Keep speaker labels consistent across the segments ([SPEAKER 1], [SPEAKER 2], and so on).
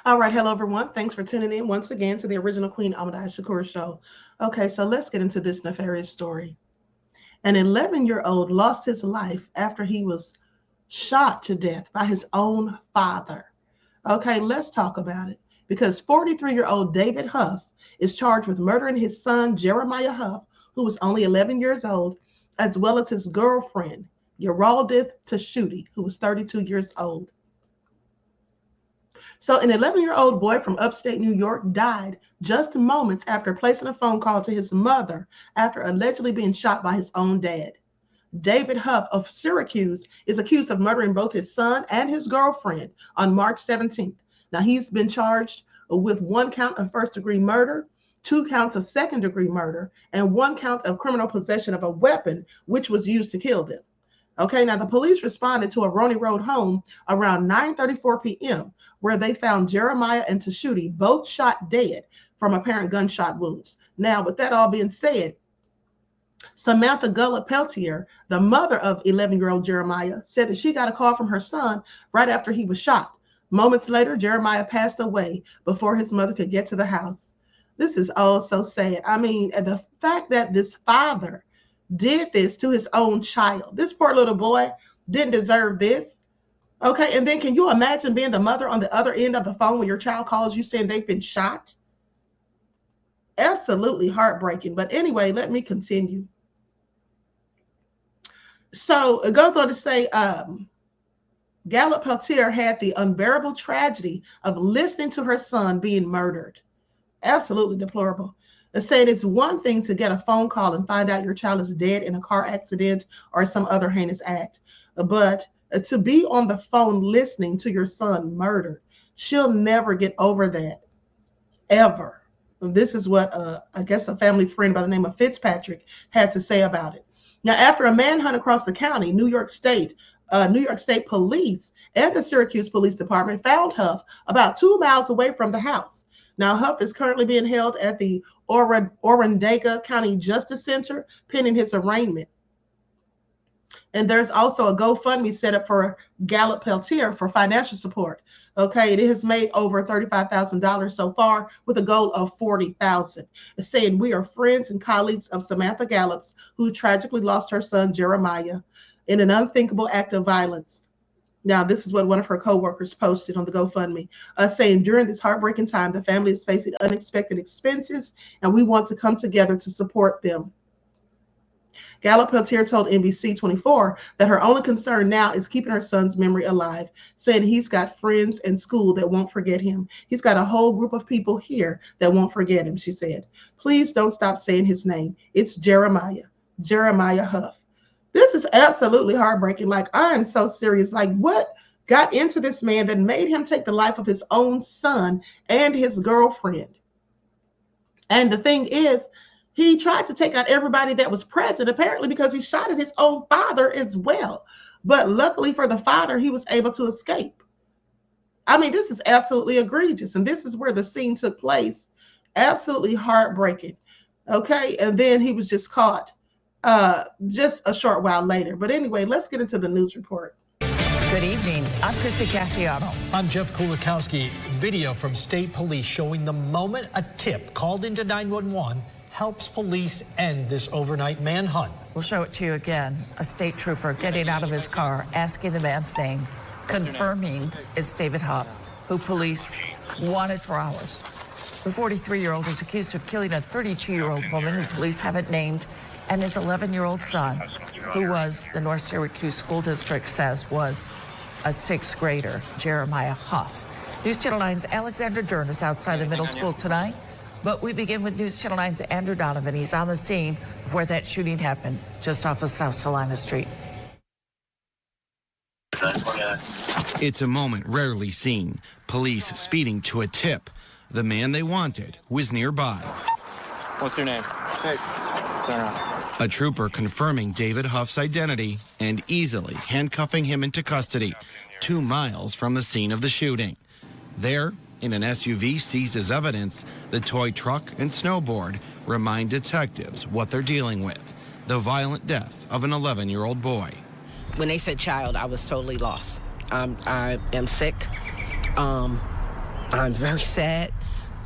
[SPEAKER 1] All right, hello everyone. Thanks for tuning in once again to the original Queen Ahmadiyyah Shakur show. Okay, so let's get into this nefarious story. An 11-year-old lost his life after he was shot to death by his own father. Okay, let's talk about it. Because 43-year-old David Huff is charged with murdering his son, Jeremiah Huff, who was only 11 years old, as well as his girlfriend, Yeraldith Tashuti, who was 32 years old. So an 11-year-old boy from upstate New York died just moments after placing a phone call to his mother after allegedly being shot by his own dad. David Huff of Syracuse is accused of murdering both his son and his girlfriend on March 17th. Now, he's been charged with 1 count of first-degree murder, 2 counts of second-degree murder, and 1 count of criminal possession of a weapon which was used to kill them. Okay, now the police responded to a Roney Road home around 9:34 p.m. where they found Jeremiah and Tashuti both shot dead from apparent gunshot wounds. Now, with that all being said, Samantha Gullah Peltier, the mother of 11-year-old Jeremiah, said that she got a call from her son right after he was shot. Moments later, Jeremiah passed away before his mother could get to the house. This is all so sad. I mean, the fact that this father did this to his own child. This poor little boy didn't deserve this. Okay, and then can you imagine being the mother on the other end of the phone when your child calls you saying they've been shot? Absolutely heartbreaking. But anyway, let me continue. So it goes on to say, Gallup Peltier had the unbearable tragedy of listening to her son being murdered. Absolutely deplorable. Saying it's one thing to get a phone call and find out your child is dead in a car accident or some other heinous act, but to be on the phone listening to your son murdered, she'll never get over that, ever. And this is what I guess a family friend by the name of Fitzpatrick had to say about it. Now, after a manhunt across the county, New York State Police and the Syracuse Police Department found Huff about 2 miles away from the house. Now, Huff is currently being held at the Onondaga County Justice Center pending his arraignment. And there's also a GoFundMe set up for Gallup Peltier for financial support. Okay, it has made over $35,000 so far with a goal of $40,000. It's saying we are friends and colleagues of Samantha Gallup's, who tragically lost her son Jeremiah in an unthinkable act of violence. Now, this is what one of her co-workers posted on the GoFundMe, saying during this heartbreaking time, the family is facing unexpected expenses, and we want to come together to support them. Gallup Peltier told NBC 24 that her only concern now is keeping her son's memory alive, saying he's got friends in school that won't forget him. He's got a whole group of people here that won't forget him, she said. Please don't stop saying his name. It's Jeremiah Huff. This is absolutely heartbreaking. Like, I'm so serious. Like, what got into this man that made him take the life of his own son and his girlfriend? And the thing is, he tried to take out everybody that was present, apparently because he shot at his own father as well. But luckily for the father, he was able to escape. I mean, this is absolutely egregious. And this is where the scene took place. Absolutely heartbreaking. Okay. And then he was just caught just a short while later. But anyway, let's get into the news report.
[SPEAKER 2] Good evening. I'm Krista Casciano.
[SPEAKER 3] I'm Jeff Kulikowski. Video from state police showing the moment a tip called into 911 helps police end this overnight manhunt.
[SPEAKER 2] We'll show it to you again. A state trooper getting out of his car, asking the man's name, confirming it's David Huff, who police wanted for hours. The 43-year-old is accused of killing a 32-year-old woman who police haven't named, and his 11-year-old son, who was, the North Syracuse School District says, was a 6th grader, Jeremiah Huff. News Channel 9's Alexander Dern is outside the middle school tonight, but we begin with News Channel 9's Andrew Donovan. He's on the scene of where that shooting happened, just off of South Salina Street.
[SPEAKER 4] It's a moment rarely seen. Police speeding to a tip. The man they wanted was nearby.
[SPEAKER 5] What's your name? Hey, turn around.
[SPEAKER 4] A trooper confirming David Huff's identity and easily handcuffing him into custody 2 miles from the scene of the shooting. There, in an SUV seized as evidence, the toy truck and snowboard remind detectives what they're dealing with, the violent death of an 11-year-old boy.
[SPEAKER 6] When they said child, I was totally lost. I am sick. I'm very sad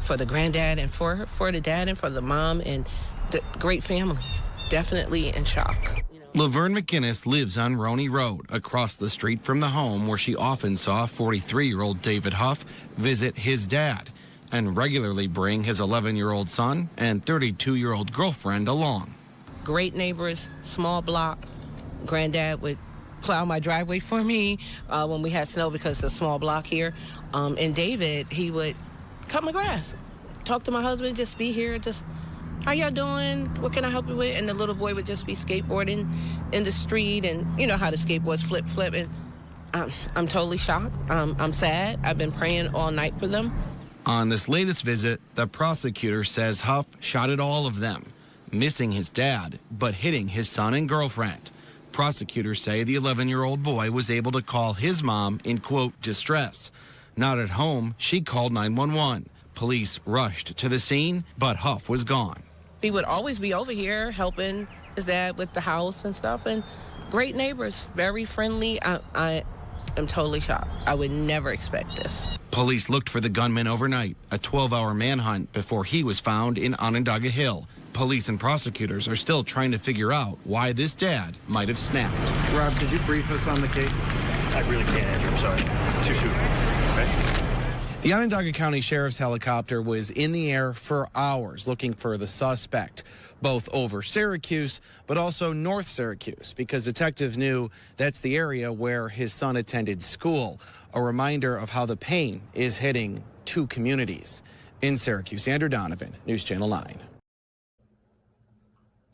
[SPEAKER 6] for the granddad and for the dad and for the mom and the great family. Definitely in shock.
[SPEAKER 4] Laverne McGinnis lives on Roney Road, across the street from the home where she often saw 43-year-old David Huff visit his dad and regularly bring his 11-year-old son and 32-year-old girlfriend along.
[SPEAKER 6] Great neighbors, small block. Granddad would plow my driveway for me when we had snow because it's a small block here. And David, he would cut my grass, talk to my husband, just be here, just, how y'all doing? What can I help you with? And the little boy would just be skateboarding in the street, and you know how the skateboards flip. And I'm totally shocked. I'm sad. I've been praying all night for them.
[SPEAKER 4] On this latest visit, the prosecutor says Huff shot at all of them, missing his dad, but hitting his son and girlfriend. Prosecutors say the 11-year-old boy was able to call his mom in, quote, distress. Not at home, she called 911. Police rushed to the scene, but Huff was gone.
[SPEAKER 6] He would always be over here helping his dad with the house and stuff, and great neighbors, very friendly. I am totally shocked. I would never expect this.
[SPEAKER 4] Police looked for the gunman overnight, a 12-hour manhunt before he was found in Onondaga Hill. Police and prosecutors are still trying to figure out why this dad might have snapped.
[SPEAKER 7] Rob, could you brief us on the case?
[SPEAKER 5] I really can't, Andrew. I'm sorry. Too soon. Okay?
[SPEAKER 4] The Onondaga County Sheriff's helicopter was in the air for hours looking for the suspect, both over Syracuse, but also North Syracuse, because detectives knew that's the area where his son attended school. A reminder of how the pain is hitting two communities. In Syracuse, Andrew Donovan, News Channel 9.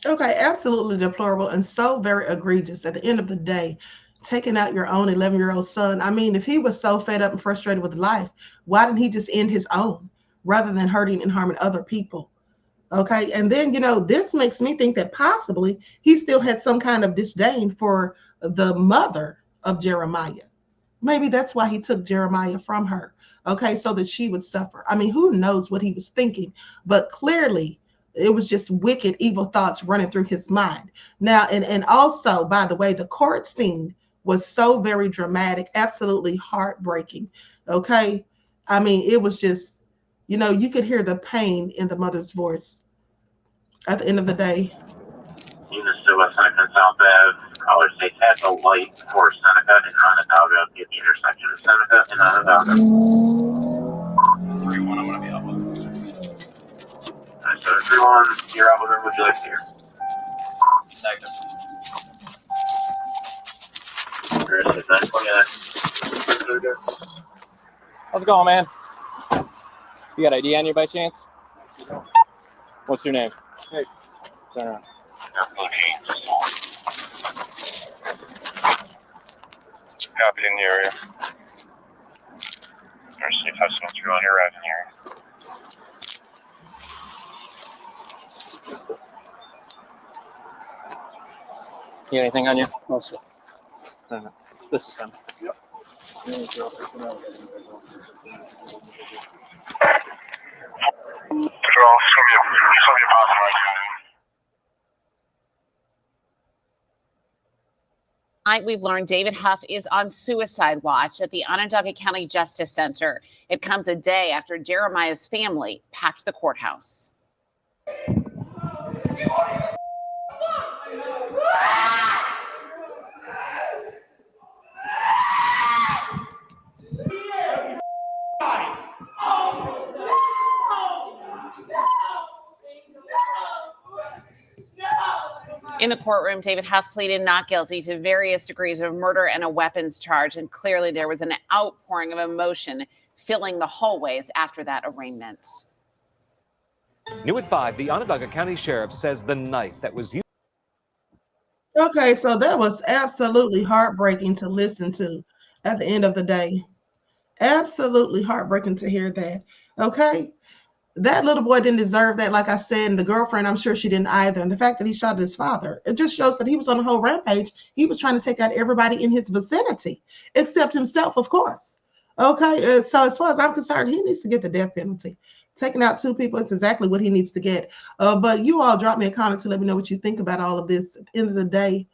[SPEAKER 1] Okay, absolutely deplorable and so very egregious. At the end of the day, taking out your own 11-year-old son. I mean, if he was so fed up and frustrated with life, why didn't he just end his own rather than hurting and harming other people? Okay, and then, this makes me think that possibly he still had some kind of disdain for the mother of Jeremiah. Maybe that's why he took Jeremiah from her, okay, so that she would suffer. I mean, who knows what he was thinking, but clearly it was just wicked, evil thoughts running through his mind. Now, and also, by the way, the court scene was so very dramatic, absolutely heartbreaking, okay? I mean, it was just, you could hear the pain in the mother's voice at the end of the day.
[SPEAKER 8] Units to West Seneca South Ave, College State at the light for Seneca and Onondaga at the intersection of Seneca and Onondaga.
[SPEAKER 5] 3-1, I'm going to be up.
[SPEAKER 8] So 3-1, your operator, would you like to hear?
[SPEAKER 5] Negative. How's it going, man? You got ID on you by chance? What's your name? Hey. Turn around.
[SPEAKER 8] Copy in the area. There's safe house on your arriving area.
[SPEAKER 5] You got anything on you?
[SPEAKER 7] No, sir.
[SPEAKER 5] This is him.
[SPEAKER 7] Yep.
[SPEAKER 8] Control, show me a possible.
[SPEAKER 9] Tonight, we've learned David Huff is on suicide watch at the Onondaga County Justice Center. It comes a day after Jeremiah's family packed the courthouse. In the courtroom, David Huff pleaded not guilty to various degrees of murder and a weapons charge, and clearly there was an outpouring of emotion filling the hallways after that arraignment.
[SPEAKER 10] New at 5, the Onondaga County Sheriff says the knife that was used.
[SPEAKER 1] Okay, so that was absolutely heartbreaking to listen to at the end of the day. Absolutely heartbreaking to hear that. Okay. That little boy didn't deserve that, like I said, and the girlfriend, I'm sure she didn't either. And the fact that he shot his father, it just shows that he was on a whole rampage. He was trying to take out everybody in his vicinity, except himself, of course. Okay, so as far as I'm concerned, he needs to get the death penalty. Taking out two people is exactly what he needs to get. But you all drop me a comment to let me know what you think about all of this. At the end of the day,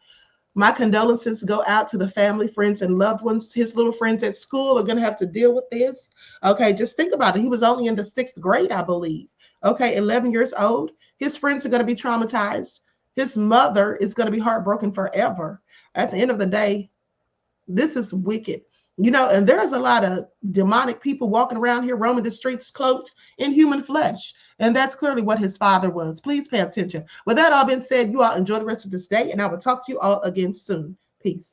[SPEAKER 1] My condolences go out to the family, friends, and loved ones. His little friends at school are going to have to deal with this. Okay, just think about it. He was only in the 6th grade, I believe. Okay, 11 years old. His friends are going to be traumatized. His mother is going to be heartbroken forever. At the end of the day, this is wicked. You know, and there's a lot of demonic people walking around here roaming the streets cloaked in human flesh. And that's clearly what his father was. Please pay attention. With that all being said, you all enjoy the rest of this day, and I will talk to you all again soon. Peace.